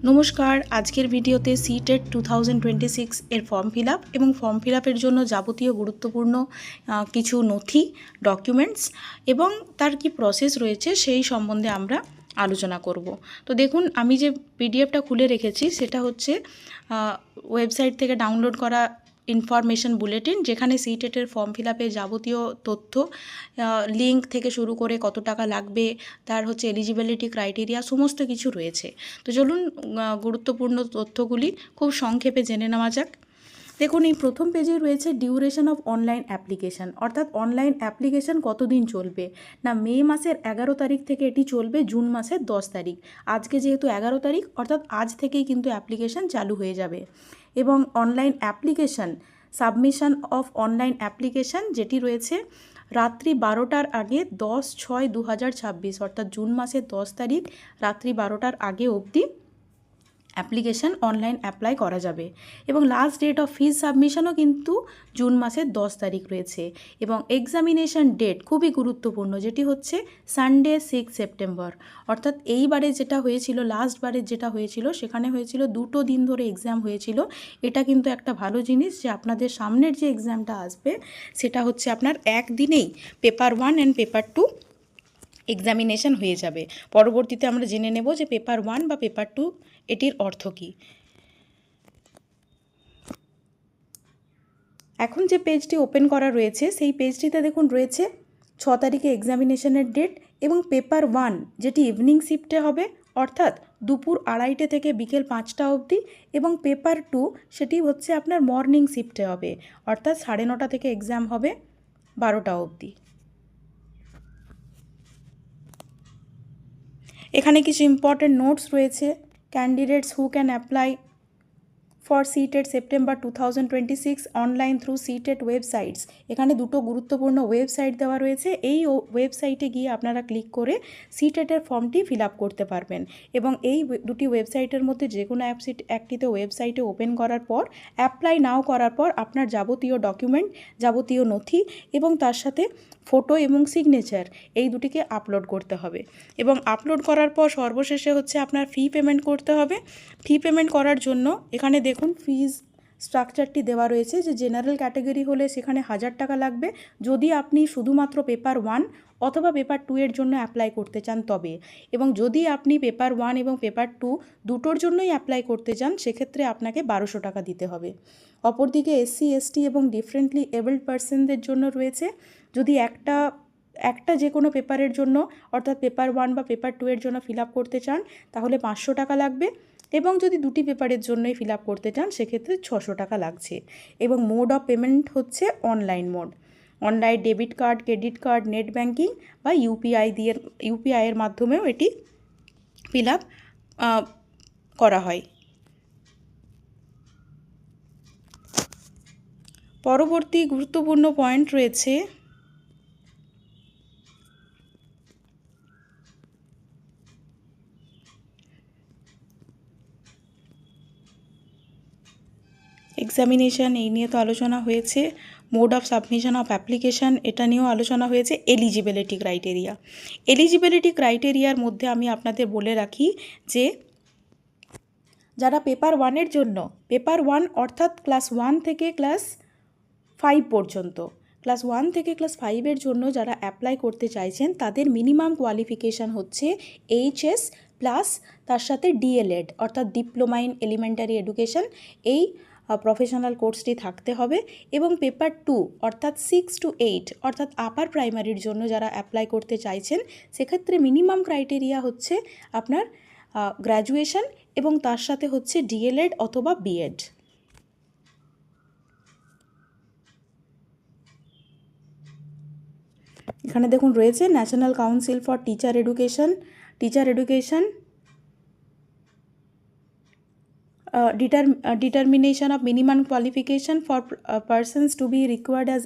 নমস্কার, আজকের ভিডিওতে সিটেট 2026 এর ফর্ম ফিল আপ এবং ফর্ম ফিল আপের জন্য যাবতীয় গুরুত্বপূর্ণ কিছু নথি, ডকুমেন্টস এবং তার কি প্রসেস রয়েছে সেই সম্বন্ধে আমরা আলোচনা করব। তো দেখুন, আমি যে পিডিএফটা খুলে রেখেছি সেটা হচ্ছে ওয়েবসাইট থেকে ডাউনলোড করা ইনফরমেশন বুলেটিন, যেখানে সিটেটের ফর্ম ফিল আপে যাবতীয় তথ্য, লিঙ্ক থেকে শুরু করে কত টাকা লাগবে, তার হচ্ছে এলিজিবিলিটি ক্রাইটেরিয়া, সমস্ত কিছু রয়েছে। তো চলুন গুরুত্বপূর্ণ তথ্যগুলি খুব সংক্ষেপে জেনে নেওয়া যাক। দেখুন, এই প্রথম পেজে রয়েছে ডিউরেশন অফ অনলাইন অ্যাপ্লিকেশান, অর্থাৎ অনলাইন অ্যাপ্লিকেশান কতদিন চলবে না, মে মাসের 11 তারিখ থেকে এটি চলবে জুন মাসের 10 তারিখ। আজকে যেহেতু 11 তারিখ, অর্থাৎ আজ থেকেই কিন্তু অ্যাপ্লিকেশান চালু হয়ে যাবে। এবং online application, submission of online application যেটি রয়েছে রাত্রি 12টার আগে 10/6/2026, অর্থাৎ জুন মাসের 10 তারিখ রাত্রি 12টার আগে অবধি অ্যাপ্লিকেশান অনলাইন অ্যাপ্লাই করা যাবে। এবং লাস্ট ডেট অফ ফিজ সাবমিশনও কিন্তু জুন মাসের 10 তারিখ রয়েছে। এবং এক্সামিনেশন ডেট খুবই গুরুত্বপূর্ণ, যেটি হচ্ছে সানডে 6 সেপ্টেম্বর, অর্থাৎ এইবারে যেটা হয়েছিল, লাস্টবারের যেটা হয়েছিল সেখানে হয়েছিল 2 দিন ধরে এক্সাম হয়েছিল। এটা কিন্তু একটা ভালো জিনিস যে আপনাদের সামনের যে এক্সামটা আসবে সেটা হচ্ছে আপনার একদিনেই পেপার 1 অ্যান্ড পেপার 2 এক্সামিনেশন হয়ে যাবে। পরবর্তীতে আমরা জেনে নেব যে পেপার 1 বা পেপার 2 এটির অর্থ কী। এখন যে পেজটি ওপেন করা রয়েছে সেই পেজটিতে দেখুন রয়েছে 6 তারিখে এক্সামিনেশনের ডেট এবং পেপার 1 যেটি ইভিনিং শিফটে হবে, অর্থাৎ দুপুর 2:30 থেকে বিকেল 5টা অবধি, এবং পেপার 2 সেটি হচ্ছে আপনার মর্নিং শিফটে হবে, অর্থাৎ 9:30 থেকে এক্সাম হবে 12টা অবধি। এখানে কিছু ইম্পর্টেন্ট নোটস রয়েছে। Candidates who can apply for CTET September 2026 online through CTET websites. এখানে দুটো গুরুত্বপূর্ণ ওয়েবসাইট দেওয়া রয়েছে। এই ওয়েবসাইটে গিয়ে আপনারা ক্লিক করে সিটেটের ফর্মটি ফিল আপ করতে পারবেন। এবং এই দুটি ওয়েবসাইটের মধ্যে যে কোনো একটিতে ওয়েবসাইটে ওপেন করার পর, অ্যাপ্লাই নাও করার পর আপনার যাবতীয় ডকুমেন্ট, যাবতীয় নথি এবং তার সাথে ফটো এবং সিগনেচার এই দুটিকে আপলোড করতে হবে। এবং আপলোড করার পর সর্বশেষে হচ্ছে আপনার ফি পেমেন্ট করতে হবে। ফি পেমেন্ট করার জন্য এখানে দেখুন ফিজ স্ট্রাকচারটি দেওয়া রয়েছে, যে জেনারেল ক্যাটাগরি হলে সেখানে 1000 টাকা লাগবে যদি আপনি শুধুমাত্র পেপার 1 অথবা পেপার 2 এর জন্য অ্যাপ্লাই করতে চান তবে। এবং যদি আপনি পেপার 1 এবং পেপার 2 দুটোর জন্যই অ্যাপ্লাই করতে চান সেক্ষেত্রে আপনাকে 1200 টাকা দিতে হবে। অপরদিকে SC ST এবং ডিফারেন্টলি এবলড পার্সনদের জন্য রয়েছে, যদি একটা যে কোনো পেপারের জন্য, অর্থাৎ পেপার 1 বা পেপার 2 এর জন্য ফিল আপ করতে চান তাহলে 500 টাকা লাগবে। এবং যদি দুটি পেপারের জন্যই ফিল আপ করতে চান সেক্ষেত্রে 600 টাকা লাগছে। এবং মোড অফ পেমেন্ট হচ্ছে online mode. Online debit card, credit card, net banking বা ইউপিআইয়ের মাধ্যমেও এটি ফিল আপ করা হয়। পরবর্তী গুরুত্বপূর্ণ পয়েন্ট রয়েছে এক্সামিনেশান, এই নিয়ে তো আলোচনা হয়েছে। Mode of submission of application, এটা নিয়েও আলোচনা হয়েছে। এলিজিবিলিটি ক্রাইটেরিয়া, এলিজিবিলিটি ক্রাইটেরিয়ার মধ্যে আমি আপনাদের বলে রাখি যে যারা পেপার 1-এর জন্য, পেপার 1 অর্থাৎ ক্লাস 1 থেকে ক্লাস 5 পর্যন্ত, ক্লাস 1 থেকে ক্লাস 5-এর জন্য যারা অ্যাপ্লাই করতে চাইছেন তাদের মিনিমাম কোয়ালিফিকেশান হচ্ছে HS প্লাস তার সাথে DLED অর্থাৎ ডিপ্লোমা ইন এলিমেন্টারি এডুকেশন, এই প্রফেশনাল কোর্সটি থাকতে হবে। এবং পেপার 2 অর্থাৎ 6 to 8 অর্থাৎ আপার প্রাইমারির জন্য যারা অ্যাপ্লাই করতে চাইছেন সেক্ষেত্রে মিনিমাম ক্রাইটেরিয়া হচ্ছে আপনার গ্র্যাজুয়েশন এবং তার সাথে হচ্ছে DLED অথবা BEd। এখানে দেখুন রয়েছে national council for teacher education determination of minimum qualification for persons to be required as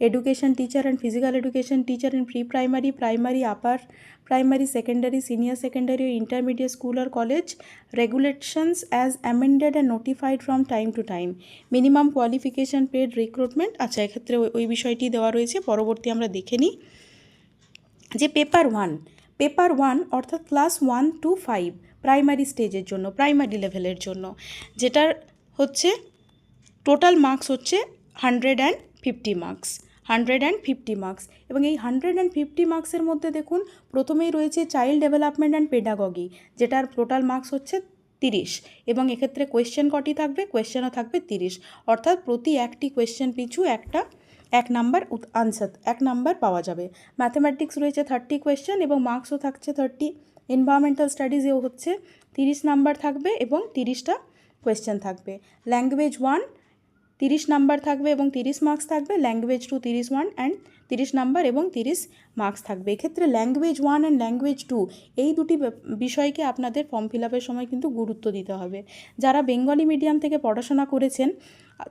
education teacher and physical education teacher in pre-primary, primary, upper primary, secondary, senior secondary, intermediate school or college, regulations as amended and notified from time to time, minimum qualification paid recruitment। আচ্ছা, এক্ষেত্রে ওই বিষয়টি দেওয়া রয়েছে। পরবর্তী আমরা দেখে নিই যে পেপার 1 অর্থাৎ ক্লাস 1 to 5 প্রাইমারি স্টেজের জন্য, প্রাইমারি লেভেলের জন্য, যেটার হচ্ছে টোটাল মার্কস হচ্ছে 150 মার্কস, 150 মার্কস। এবং এই 150 মার্কসের মধ্যে দেখুন প্রথমেই রয়েছে চাইল্ড ডেভেলপমেন্ট অ্যান্ড পেডাগগি, যেটার টোটাল মার্কস হচ্ছে 30, এবং এক্ষেত্রে কোয়েশ্চেন কটি থাকবে, কোয়েশ্চেনও থাকবে 30, অর্থাৎ প্রতি একটি কোয়েশ্চেন পিছু এক নাম্বার আনসার, 1 নাম্বার পাওয়া যাবে। ম্যাথামেটিক্স রয়েছে 30 কোয়েশ্চেন এবং মার্কসও থাকছে 30। এনভায়রনমেন্টাল স্টাডিজেও হচ্ছে 30 নাম্বার থাকবে এবং 30টা কোয়েশ্চেন থাকবে। ল্যাঙ্গুয়েজ 1 30 নাম্বার থাকবে এবং 30 মার্কস থাকবে। ল্যাঙ্গুয়েজ 2 31 অ্যান্ড 30 নাম্বার এবং 30 মার্কস থাকবে। এক্ষেত্রে ল্যাঙ্গুয়েজ 1 অ্যান্ড ল্যাঙ্গুয়েজ 2 এই দুটি বিষয়কে আপনাদের ফর্ম ফিল আপের সময় কিন্তু গুরুত্ব দিতে হবে। যারা বেঙ্গলি মিডিয়াম থেকে পড়াশোনা করেছেন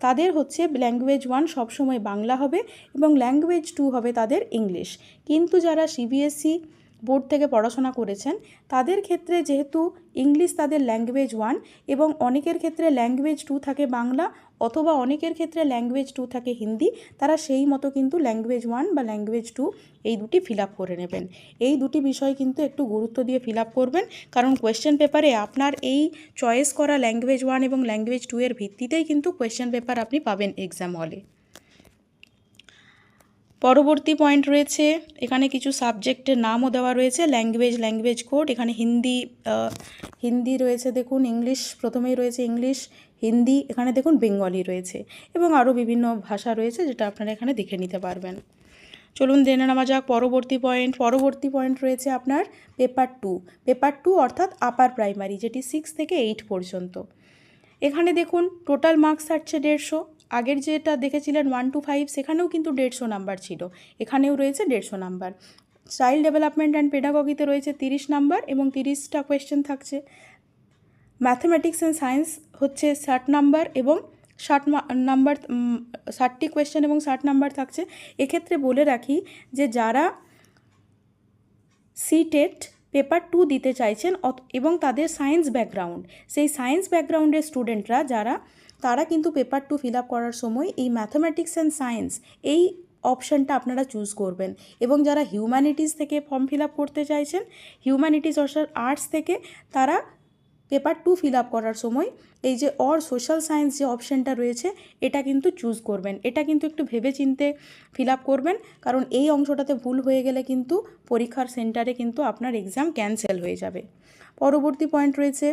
তাদের হচ্ছে ল্যাঙ্গুয়েজ 1 সবসময় বাংলা হবে এবং ল্যাঙ্গুয়েজ 2 হবে তাদের ইংলিশ। কিন্তু যারা সিবিএসই বোর্ড থেকে পড়াশোনা করেছেন তাদের ক্ষেত্রে যেহেতু ইংলিশ তাদের ল্যাঙ্গুয়েজ 1 এবং অনেকের ক্ষেত্রে ল্যাঙ্গুয়েজ 2 থাকে বাংলা, অথবা অনেকের ক্ষেত্রে ল্যাঙ্গুয়েজ 2 থাকে হিন্দি, তারা সেই মতো কিন্তু ল্যাঙ্গুয়েজ 1 বা ল্যাঙ্গুয়েজ 2 এই দুটি ফিল আপ করে নেবেন। এই দুটি বিষয় কিন্তু একটু গুরুত্ব দিয়ে ফিল আপ করবেন, কারণ কোয়েশ্চেন পেপারে আপনার এই চয়েস করা ল্যাঙ্গুয়েজ 1 এবং ল্যাঙ্গুয়েজ 2 এর ভিত্তিতেই কিন্তু কোয়েশ্চেন পেপার আপনি পাবেন এক্সাম হলে। পরবর্তী পয়েন্ট রয়েছে, এখানে কিছু সাবজেক্টের নামও দেওয়া রয়েছে, ল্যাঙ্গুয়েজ কোড। এখানে হিন্দি রয়েছে, দেখুন ইংলিশ প্রথমেই রয়েছে, ইংলিশ, হিন্দি, এখানে দেখুন বেঙ্গলি রয়েছে এবং আরও বিভিন্ন ভাষা রয়েছে যেটা আপনারা এখানে দেখে নিতে পারবেন। চলুন জেনে নেওয়া যাক পরবর্তী পয়েন্ট রয়েছে আপনার পেপার 2 অর্থাৎ আপার প্রাইমারি, যেটি 6 থেকে 8 পর্যন্ত। এখানে দেখুন টোটাল মার্কস থাকছে 150। আগের যেটা দেখেছিলেন 1 to 5 সেখানেও কিন্তু 150 নাম্বার ছিল, এখানেও রয়েছে 150 নাম্বার। চাইল্ড ডেভেলপমেন্ট অ্যান্ড পেডাগগিতে রয়েছে 30 নাম্বার এবং 30টা কোয়েশ্চেন থাকছে। ম্যাথামেটিক্স অ্যান্ড সায়েন্স হচ্ছে 60 নাম্বার এবং 60টি কোয়েশ্চেন এবং 60 নাম্বার থাকছে। এক্ষেত্রে বলে রাখি যে যারা সিটেট পেপার 2 দিতে চাইছেন এবং তাদের সায়েন্স ব্যাকগ্রাউন্ড, সেই সায়েন্স ব্যাকগ্রাউন্ডের স্টুডেন্টরা তারা কিন্তু পেপার 2 ফিল আপ করার সময় এই ম্যাথামেটিক্স অ্যান্ড সায়েন্স এই অপশানটা আপনারা চুজ করবেন। এবং যারা হিউম্যানিটিস থেকে ফর্ম ফিল আপ করতে চাইছেন, হিউম্যানিটিস অর্থাৎ আর্টস থেকে, তারা পেপার 2 ফিল আপ করার সময় এই যে সোশ্যাল সায়েন্স যে অপশানটা রয়েছে এটা কিন্তু চুজ করবেন। এটা কিন্তু একটু ভেবে চিন্তে ফিল আপ করবেন, কারণ এই অংশটাতে ভুল হয়ে গেলে কিন্তু পরীক্ষার সেন্টারে কিন্তু আপনার এক্সাম ক্যান্সেল হয়ে যাবে। পরবর্তী পয়েন্ট রয়েছে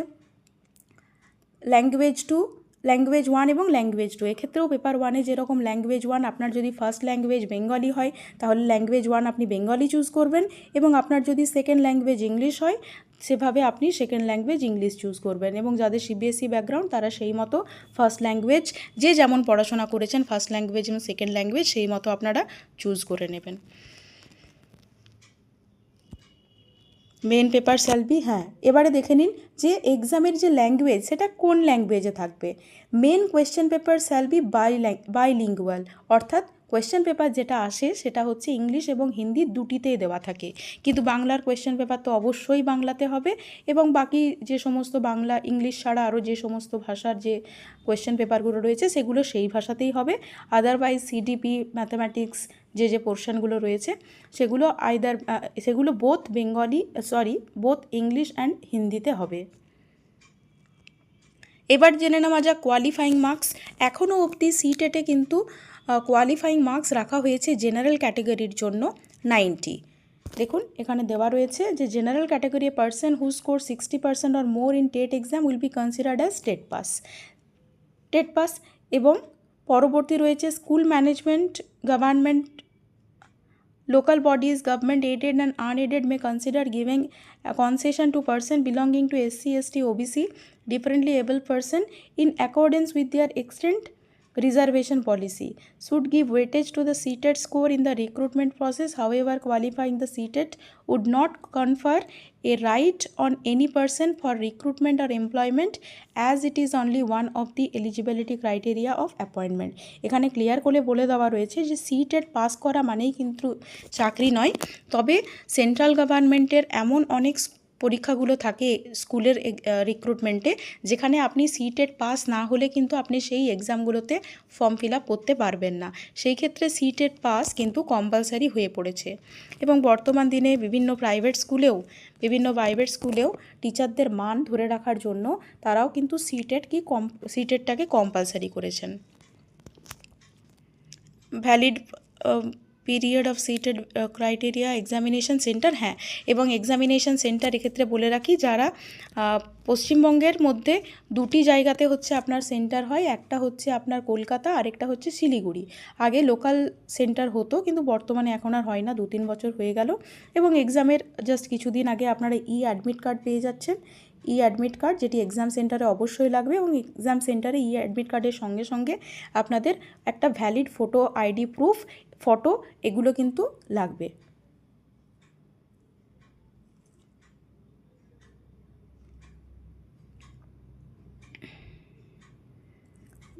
ল্যাঙ্গুয়েজ 1 এবং ল্যাঙ্গুয়েজ 2। এক্ষেত্রেও পেপার 1-এ যেরকম ল্যাঙ্গুয়েজ 1 আপনার যদি ফার্স্ট ল্যাঙ্গুয়েজ বেঙ্গলি হয় তাহলে ল্যাঙ্গুয়েজ 1 আপনি বেঙ্গলি চুজ করবেন, এবং আপনার যদি সেকেন্ড ল্যাঙ্গুয়েজ ইংলিশ হয় সেভাবে আপনি সেকেন্ড ল্যাঙ্গুয়েজ ইংলিশ চুজ করবেন। এবং যাদের সিবিএসই ব্যাকগ্রাউন্ড তারা সেই মতো ফার্স্ট ল্যাঙ্গুয়েজ যে যেমন পড়াশোনা করেছেন ফার্স্ট ল্যাঙ্গুয়েজ এবং সেকেন্ড ল্যাঙ্গুয়েজ সেই মতো আপনারা চুজ করে নেবেন। মেন পেপার শ্যাল বি, এবারে দেখে নিন যে এক্সামের যে ল্যাঙ্গুয়েজ সেটা কোন ল্যাঙ্গুয়েজে থাকবে। Main question paper shall be bilingual, অর্থাৎ কোয়েশ্চেন পেপার যেটা আসে সেটা হচ্ছে ইংলিশ এবং হিন্দি দুটিতেই দেওয়া থাকে, কিন্তু বাংলার কোয়েশ্চেন পেপার তো অবশ্যই বাংলাতে হবে, এবং বাকি যে সমস্ত বাংলা ইংলিশ ছাড়া আরও যে সমস্ত ভাষার যে কোয়েশ্চেন পেপারগুলো রয়েছে সেগুলো সেই ভাষাতেই হবে। আদারওয়াইজ সিডিপি ম্যাথামেটিক্স যে পোর্শনগুলো রয়েছে সেগুলো বোথ ইংলিশ অ্যান্ড হিন্দিতে হবে। এবার জেনে নেওয়া যাক কোয়ালিফাইং মার্কস। এখনও অবধি সিটেটে কিন্তু কোয়ালিফাইং মার্কস রাখা হয়েছে জেনারেল ক্যাটাগরির জন্য 90। দেখুন এখানে দেওয়া রয়েছে যে general category person who score 60% or more in TET exam will be considered as TET pass. এবং পরবর্তী রয়েছে school management, government, local bodies, government aided and unaided may consider giving a concession to person belonging to SC, ST, OBC, differently able person in accordance with their extent reservation policy, should give weightage to the seated score in the recruitment process. However, qualifying the seated would not confer a right on any person for recruitment or employment, as it is only one of the eligibility criteria of appointment. এখানে clear করে বলে দেওয়া রয়েছে যে CTET pass করা মানেই কিন্তু চাকরি নয়, তবে সেন্ট্রাল গভর্নমেন্টের এমন অনেক পরীক্ষাগুলো থাকে স্কুলের রিক্রুটমেন্টে, যেখানে আপনি সিটেট পাস না হলে কিন্তু আপনি সেই এক্সামগুলোতে ফর্ম ফিল আপ করতে পারবেন না। সেই ক্ষেত্রে সিটেট পাস কিন্তু কম্পালসারি হয়ে পড়েছে। এবং বর্তমান দিনে বিভিন্ন প্রাইভেট স্কুলেও টিচারদের মান ধরে রাখার জন্য তারাও কিন্তু সিটেটটাকে কম্পালসারি করেছেন। Valid period of seated criteria examination centre, হ্যাঁ, এবং এক্সামিনেশন সেন্টার এক্ষেত্রে বলে রাখি, যারা পশ্চিমবঙ্গের মধ্যে দুটি জায়গাতে হচ্ছে আপনার সেন্টার হয়, একটা হচ্ছে আপনার কলকাতা, আরেকটা হচ্ছে শিলিগুড়ি। আগে লোকাল সেন্টার হতো, কিন্তু বর্তমানে এখন আর হয় না, 2-3 বছর হয়ে গেল। এবং এক্সামের জাস্ট কিছুদিন আগে আপনারা অ্যাডমিট কার্ড পেয়ে যাচ্ছেন। অ্যাডমিট কার্ড, যেটি এক্সাম সেন্টারে অবশ্যই লাগবে, এবং এক্সাম সেন্টারে অ্যাডমিট কার্ডের সঙ্গে সঙ্গে আপনাদের একটা valid photo, ID proof, photo, এগুলো কিন্তু লাগবে।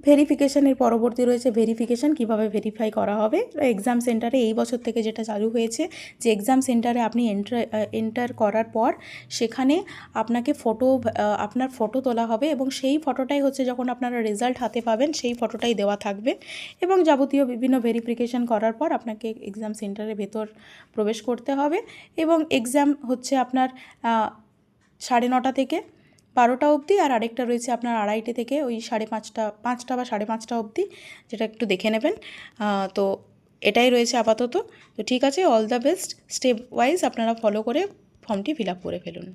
ভেরিফিকেশানের পরবর্তী রয়েছে ভেরিফিকেশান, কীভাবে ভেরিফাই করা হবে। এক্সাম সেন্টারে এই বছর থেকে যেটা চালু হয়েছে, যে এক্সাম সেন্টারে আপনি এন্টার করার পর সেখানে আপনাকে আপনার ফটো তোলা হবে, এবং সেই ফটোটাই হচ্ছে যখন আপনারা রেজাল্ট হাতে পাবেন সেই ফটোটাই দেওয়া থাকবে। এবং যাবতীয় বিভিন্ন ভেরিফিকেশান করার পর আপনাকে এক্সাম সেন্টারের ভেতর প্রবেশ করতে হবে। এবং এক্সাম হচ্ছে আপনার 9:30 থেকে 12টা অবধি, আর আরেকটা রয়েছে আপনার 2:30 থেকে ওই 5টা বা 5:30 অবধি, যেটা একটু দেখে নেবেন। তো এটাই রয়েছে আপাতত। তো ঠিক আছে, all the best. Step wise আপনারা ফলো করে ফর্মটি ফিল আপ করে ফেলুন।